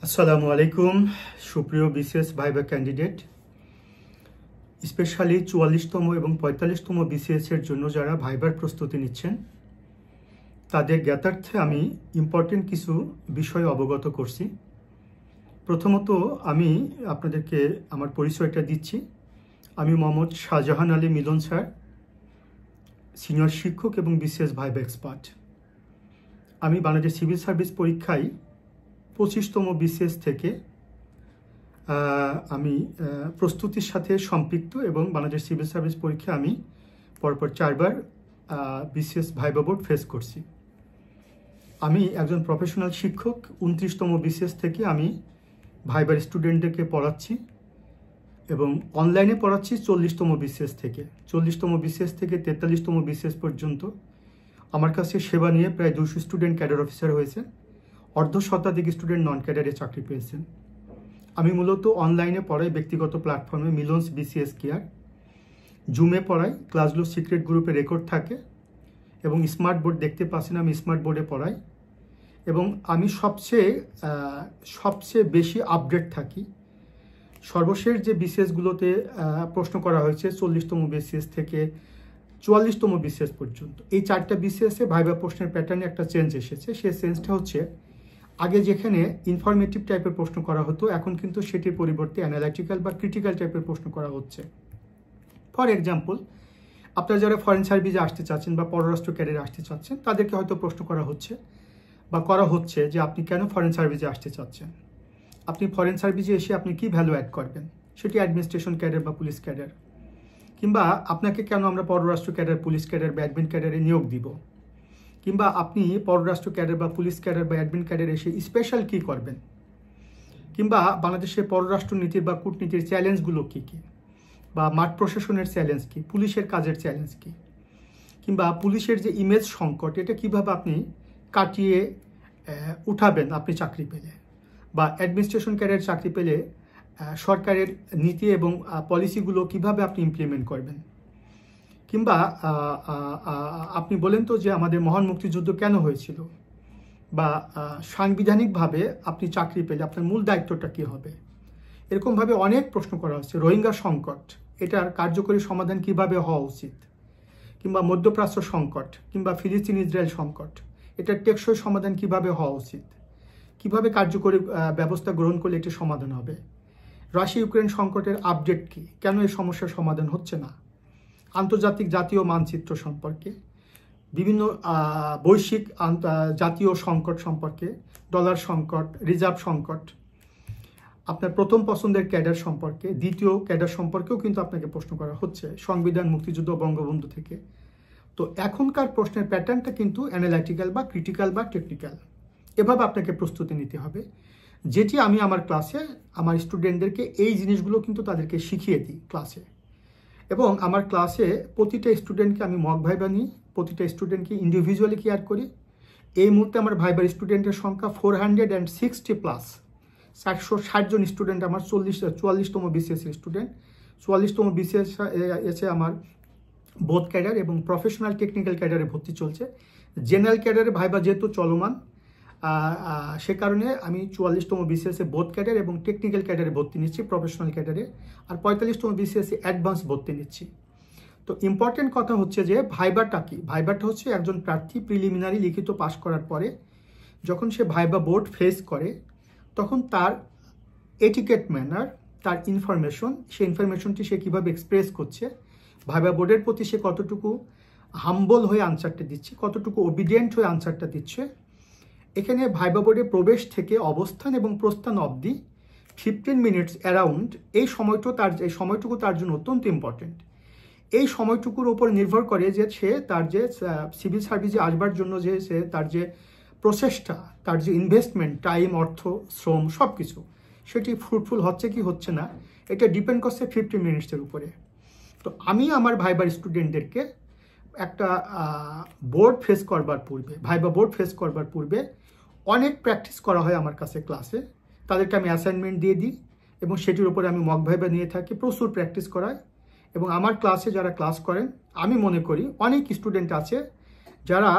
আসসালামু আলাইকুম সুপ্রিয় বিসিএস ভাইবা ক্যান্ডিডেট, স্পেশালি ৪৪তম এবং ৪৫তম বিসিএস এর জন্য যারা ভাইবার প্রস্তুতি নিচ্ছেন তাদের জ্ঞাতার্থে আমি ইম্পর্টেন্ট কিছু বিষয় অবগত করছি। প্রথমত আমি আপনাদেরকে আমার পরিচয়টা দিচ্ছি। আমি মোহাম্মদ শাহজাহান আলী মিলন স্যার, সিনিয়র শিক্ষক এবং বিসিএস ভাইবা এক্সপার্ট। আমি বাংলাদেশ সিভিল সার্ভিস পরীক্ষায় ২৫তম বিসিএস থেকে আমি প্রস্তুতির সাথে সম্পৃক্ত এবং বাংলাদেশ সিভিল সার্ভিস পরীক্ষা আমি পরপর 4বার বিসিএস ভাইবা বোর্ড ফেস করছি। আমি একজন প্রফেশনাল শিক্ষক। 29তম বিসিএস থেকে আমি ভাইবার স্টুডেন্টদেরকে পড়াচ্ছি এবং অনলাইনে পড়াচ্ছি 40তম বিসিএস থেকে। 40তম বিসিএস থেকে 43তম বিসিএস পর্যন্ত আমার কাছে সেবা নিয়ে প্রায় 200 স্টুডেন্ট ক্যাডার অফিসার হয়েছে, অর্ধশতাধিক স্টুডেন্ট নন ক্যাডারে চাকরি পেয়েছেন। আমি মূলত অনলাইনে পড়াই ব্যক্তিগত প্ল্যাটফর্মে মিলনস বিসিএস কেয়ার, জুমে পড়াই, ক্লাসগুলো সিক্রেট গ্রুপে রেকর্ড থাকে এবং স্মার্ট বোর্ড দেখতে পাচ্ছেন, আমি স্মার্ট বোর্ডে পড়াই এবং আমি সবচেয়ে বেশি আপডেট থাকি। সর্বশেষ যে বিসিএসগুলোতে প্রশ্ন করা হয়েছে 40তম বিসিএস থেকে 44তম বিসিএস পর্যন্ত, এই 4টা বিসিএসে ভাইবা প্রশ্নের প্যাটার্নে একটা চেঞ্জ এসেছে। সেই চেঞ্জটা হচ্ছে, আগে যেখানে ইনফরমেটিভ টাইপের প্রশ্ন করা হতো, এখন কিন্তু সেটির পরিবর্তে অ্যানালাইটিক্যাল বা ক্রিটিক্যাল টাইপের প্রশ্ন করা হচ্ছে। ফর এক্সাম্পল, আপনারা যারা ফরেন সার্ভিসে আসতে চাচ্ছেন বা পররাষ্ট্র ক্যারিয়ারে আসতে চাচ্ছেন, তাদেরকে হয়তো প্রশ্ন করা হচ্ছে যে আপনি কেন ফরেন সার্ভিসে আসতে চাচ্ছেন, আপনি ফরেন সার্ভিসে এসে আপনি কি ভ্যালু অ্যাড করবেন, সেটি অ্যাডমিনিস্ট্রেশন ক্যাডার বা পুলিশ ক্যাডার, কিংবা আপনাকে কেন আমরা পররাষ্ট্র ক্যাডার, পুলিশ ক্যাডার বা অ্যাডমিন ক্যাডারে নিয়োগ দিব, কিংবা আপনি পররাষ্ট্র ক্যাডার বা পুলিশ ক্যাডার বা অ্যাডমিন ক্যাডার এসে স্পেশাল কী করবেন, কিংবা বাংলাদেশের পররাষ্ট্র নীতির বা কূটনীতির চ্যালেঞ্জগুলো কী কী, বা মাঠ প্রশাসনের চ্যালেঞ্জ কী, পুলিশের কাজের চ্যালেঞ্জ কী, কিংবা পুলিশের যে ইমেজ সংকট, এটা কীভাবে আপনি কাটিয়ে উঠাবেন আপনি চাকরি পেলে, বা অ্যাডমিনিস্ট্রেশন ক্যাডার চাকরি পেলে সরকারের নীতি এবং পলিসিগুলো কিভাবে আপনি ইমপ্লিমেন্ট করবেন, কিংবা আপনি বলেন তো যে আমাদের মহান মুক্তিযুদ্ধ কেন হয়েছিল, বা সাংবিধানিকভাবে আপনি চাকরি পেলে আপনার মূল দায়িত্বটা কী হবে। এরকমভাবে অনেক প্রশ্ন করা হচ্ছে। রোহিঙ্গা সংকট, এটার কার্যকরী সমাধান কিভাবে হওয়া উচিত, কিংবা মধ্যপ্রাচ্য সংকট, কিংবা ফিলিস্তিন ইসরায়েল সংকট, এটার টেকসই সমাধান কিভাবে হওয়া উচিত, কিভাবে কার্যকরী ব্যবস্থা গ্রহণ করলে এটি সমাধান হবে। রাশিয়া ইউক্রেন সংকটের আপডেট কী, কেন এই সমস্যার সমাধান হচ্ছে না। আন্তর্জাতিক জাতীয় মানচিত্র সম্পর্কে, বিভিন্ন বৈশ্বিক জাতীয় সংকট সম্পর্কে, ডলার সংকট, রিজার্ভ সংকট, আপনার প্রথম পছন্দের ক্যাডার সম্পর্কে, দ্বিতীয় ক্যাডার সম্পর্কেও কিন্তু আপনাকে প্রশ্ন করা হচ্ছে, সংবিধান, মুক্তিযুদ্ধ, বঙ্গবন্ধু থেকে। তো এখনকার প্রশ্নের প্যাটার্নটা কিন্তু অ্যানালাইটিক্যাল বা ক্রিটিক্যাল বা টেকনিক্যাল, এভাবে আপনাকে প্রস্তুতি নিতে হবে। যেটি আমি আমার ক্লাসে আমার স্টুডেন্টদেরকে এই জিনিসগুলো কিন্তু তাদেরকে শিখিয়ে দিই ক্লাসে, এবং আমার ক্লাসে প্রতিটা স্টুডেন্টকে আমি মক ভাইবা নিই, প্রতিটা স্টুডেন্টকে ইন্ডিভিজুয়ালি কেয়ার করি। এই মুহূর্তে আমার ভাইবার স্টুডেন্টের সংখ্যা 460+, 460 জন স্টুডেন্ট আমার 44তম বিসিএস স্টুডেন্ট। 44তম বিসিএস এসে আমার বোথ ক্যাডার এবং প্রফেশনাল টেকনিক্যাল ক্যাডারে ভর্তি চলছে। জেনারেল ক্যাডারে ভাইবা যেহেতু চলমান, সে কারণে আমি 44তম বিসিএসে বোথ ক্যাডার এবং টেকনিক্যাল ক্যাডারে ভর্তি নিচ্ছি, প্রফেশনাল ক্যাডারে, আর 45তম বিসিএসে অ্যাডভান্স ভর্তি নিচ্ছি। তো ইম্পর্টেন্ট কথা হচ্ছে যে ভাইবাটা কি। ভাইবাটা হচ্ছে একজন প্রার্থী প্রিলিমিনারি লিখিত পাস করার পরে যখন সে ভাইবা বোর্ড ফেস করে, তখন তার এটিকেট ম্যানার, তার ইনফরমেশন, সেই ইনফরমেশনটি সে কীভাবে এক্সপ্রেস করছে, ভাইবা বোর্ডের প্রতি সে কতটুকু হাম্বল হয়ে আনসারটা দিচ্ছে, কতটুকু ওবিডিয়েন্ট হয়ে আনসারটা দিচ্ছে। এখানে ভাইবা বোর্ডে প্রবেশ থেকে অবস্থান এবং প্রস্থান অবধি 15 মিনিটস অ্যারাউন্ড, এই সময়টুকু তার জন্য অত্যন্ত ইম্পর্টেন্ট। এই সময়টুকুর উপর নির্ভর করে যে সে তার যে সিভিল সার্ভিসে আসবার জন্য যে তার যে প্রসেসটা, তার যে ইনভেস্টমেন্ট, টাইম, অর্থ, শ্রম, সব কিছু, সেটি ফ্রুটফুল হচ্ছে কি হচ্ছে না, এটা ডিপেন্ড করছে 15 মিনিটসের উপরে। তো আমি আমার ভাইবার স্টুডেন্টদেরকে একটা বোর্ড ফেস করবার পূর্বে, ভাইবা বোর্ড ফেস করবার পূর্বে অনেক প্র্যাকটিস করা হয় আমার কাছে ক্লাসে। তাদেরকে আমি অ্যাসাইনমেন্ট দিয়ে দিই এবং সেটির উপরে আমি মক ভাইবা নিয়ে থাকি, প্রচুর প্র্যাকটিস করাই। এবং আমার ক্লাসে যারা ক্লাস করেন, আমি মনে করি অনেক স্টুডেন্ট আছে যারা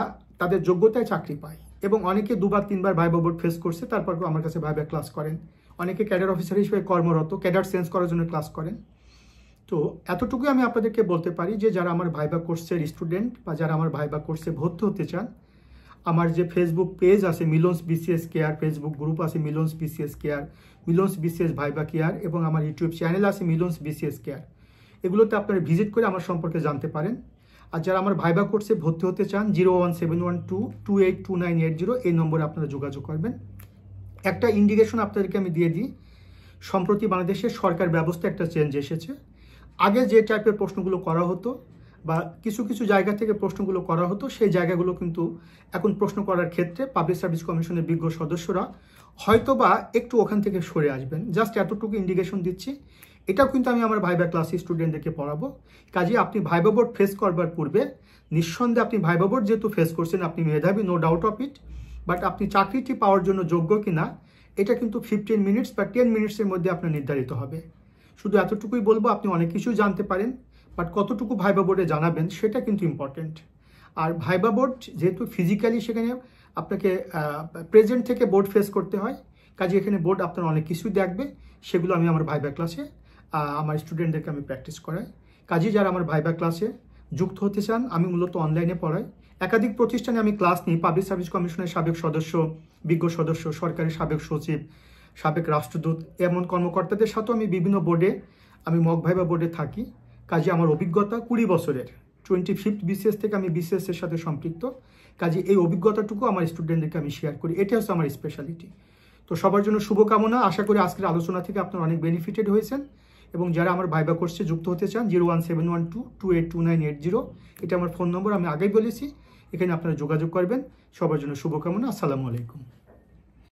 তাদের যোগ্যতায় চাকরি পায়, এবং অনেকে 2 বার 3 বার ভাইবা বোর্ড ফেস করছে, তারপর আমার কাছে ভাইবা ক্লাস করেন। অনেকে ক্যাডার অফিসার হিসেবে কর্মরত, ক্যাডার চেঞ্জ করার জন্য ক্লাস করেন। তো এতটুকুই আমি আপনাদেরকে বলতে পারি যে যারা আমার ভাইবা কোর্সের স্টুডেন্ট বা যারা আমার ভাইবা কোর্সে ভর্তি হতে চান, আমার যে ফেসবুক পেজ আছে Milon's BCS care, Facebook group আছে Milon's BCS care, Milon's BCS viva care, এবং আমার ইউটিউব চ্যানেল আছে মিলনস বিসিএস কেয়ার, এগুলোতে আপনারা ভিজিট করে আমার সম্পর্কে জানতে পারেন। আর যারা আমার ভাইবা কোর্সে ভর্তি হতে চান 01712282980 এই নম্বরে আপনারা যোগাযোগ করবেন। একটা ইন্ডিকেশন আপনাদেরকে আমি দিয়ে দিই, সম্প্রতি বাংলাদেশের সরকার ব্যবস্থা একটা চেঞ্জ এসেছে। আগে যে টাইপের প্রশ্নগুলো করা হতো বা কিছু কিছু জায়গা থেকে প্রশ্নগুলো করা হতো, সেই জায়গাগুলো কিন্তু এখন প্রশ্ন করার ক্ষেত্রে পাবলিক সার্ভিস কমিশনের বিজ্ঞ সদস্যরা হয়তো বা একটু ওখান থেকে সরে আসবেন। জাস্ট এতটুকু ইন্ডিকেশন দিচ্ছি। এটাও কিন্তু আমি আমার ভাইবা ক্লাস স্টুডেন্টদেরকে পড়াবো। কাজে আপনি ভাইবা বোর্ড ফেস করবার পূর্বে নিঃসন্দেহে আপনি ভাইবা বোর্ড যেহেতু ফেস করছেন, আপনি মেধাবী, no doubt of it, but আপনি চাকরিটি পাওয়ার জন্য যোগ্য কিনা এটা কিন্তু 15 মিনিটস বা 10 মিনিটসের মধ্যে আপনার নির্ধারিত হবে। শুধু এতটুকুই বলবো, আপনি অনেক কিছু জানতে পারেন, বাট কতটুকু ভাইবা বোর্ডে জানাবেন সেটা কিন্তু ইম্পর্টেন্ট। আর ভাইবা বোর্ড যেহেতু ফিজিক্যালি সেখানে আপনাকে প্রেজেন্ট থেকে বোর্ড ফেস করতে হয়, কাজে এখানে বোর্ড আপনার অনেক কিছুই দেখবে, সেগুলো আমি আমার ভাইবা ক্লাসে আমার স্টুডেন্টদেরকে আমি প্র্যাকটিস করাই। কাজে যারা আমার ভাইবা ক্লাসে যুক্ত হতে চান, আমি মূলত অনলাইনে পড়াই। একাধিক প্রতিষ্ঠানে আমি ক্লাস নিই, পাবলিক সার্ভিস কমিশনের সাবেক সদস্য, বিজ্ঞ সদস্য, সরকারি সাবেক সচিব, সাবেক রাষ্ট্রদূত, এমন কর্মকর্তাদের সাথেও আমি বিভিন্ন বোর্ডে, আমি মক ভাইবা বোর্ডে থাকি। কাজে আমার অভিজ্ঞতা 20 বছরের, 25th বিসিএস থেকে আমি বিসিএস এর সাথে সম্পৃক্ত। কাজে এই অভিজ্ঞতাটুকু আমার স্টুডেন্টদেরকে আমি শেয়ার করি, এটা হচ্ছে আমার স্পেশালিটি। তো সবার জন্য শুভকামনা। আশা করি আজকের আলোচনা থেকে আপনারা অনেক বেনিফিটেড হয়েছেন, এবং যারা আমার ভাইবা কোর্সে যুক্ত হতে চান 01712282980 এটা আমার ফোন নম্বর, আমি আগেই বলেছি, এখানে আপনারা যোগাযোগ করবেন। সবার জন্য শুভকামনা। আসসালামু আলাইকুম।